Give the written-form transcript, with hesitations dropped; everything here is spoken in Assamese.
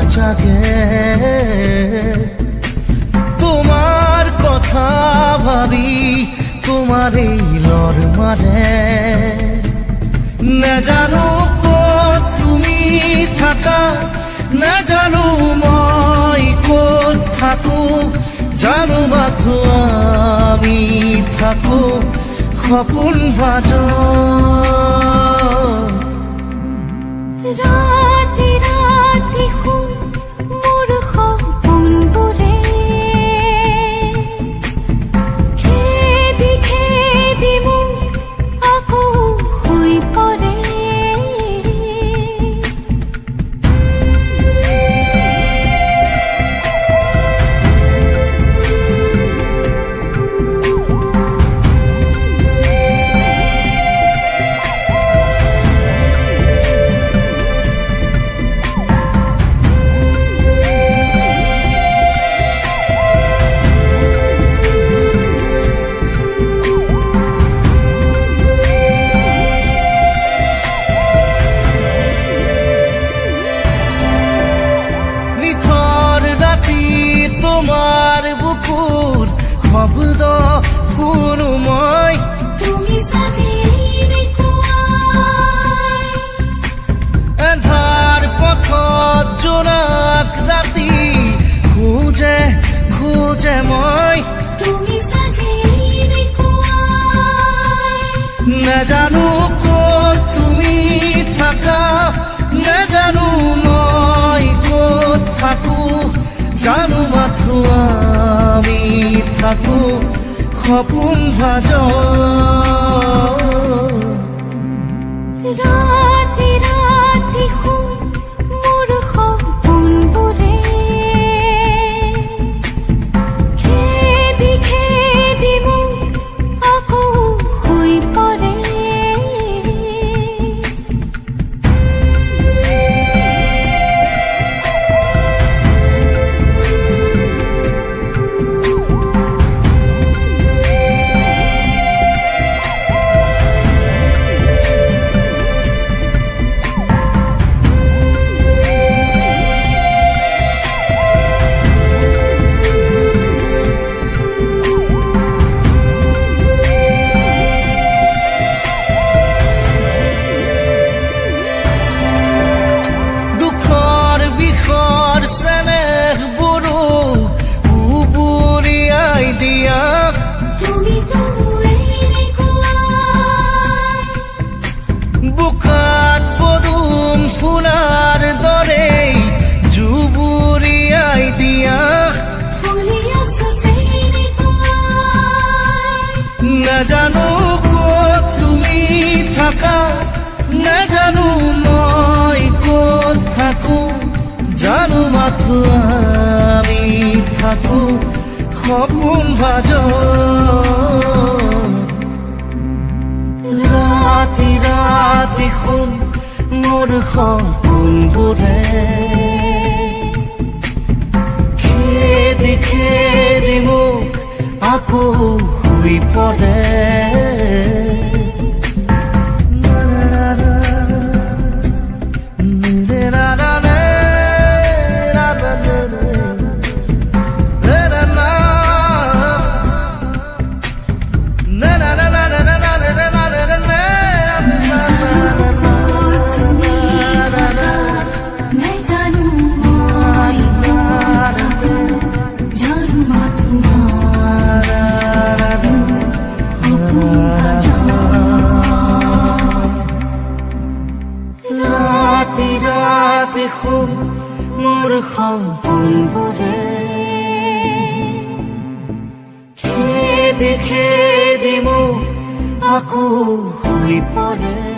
জাগে তোমার কথা ভাবি তোমার এই লর মারে না জানো কত তুমি থাকা না জানো মই কত থাকো জানো মাথো আমি থাকো সপোন ভাজ রাতি রাতি শুন মোৰ সপোনবোৰে খেদি খেদি মোক আকৌ শুই পৰে তোমাৰ বুকুৰ শব্দ শুনো মই তুমি এন্ধাৰ পথত জোনাক ৰাতি খোজে খোজে মই তুমি নাজানো ক'ত তুমি থাকা নাজানো মই ক'ত থাকো জানো মাথো আমি থাকো সপোন ভাজ ৰাতি ৰাতি শুন মোৰ সপোনবোৰে খেদি খেদি মোক আকৌ শুই পৰে বুকাত পদুম ফুলাৰ দৰে জুবুৰিয়াই দিয়া নাজানো ক'ত তুমি থাকা নাজানো মই ক'ত থাকো জানো মাথো আমি থাকো সপোন ভাজ ৰাতি ৰাতি শুন মোৰ সপোনবোৰে খেদি খেদি মোক আকৌ শুই পৰে ৰাতি ৰাতি শুন মোৰ সপোনবোৰে খেদি খেদি মোক আকৌ শুই পৰে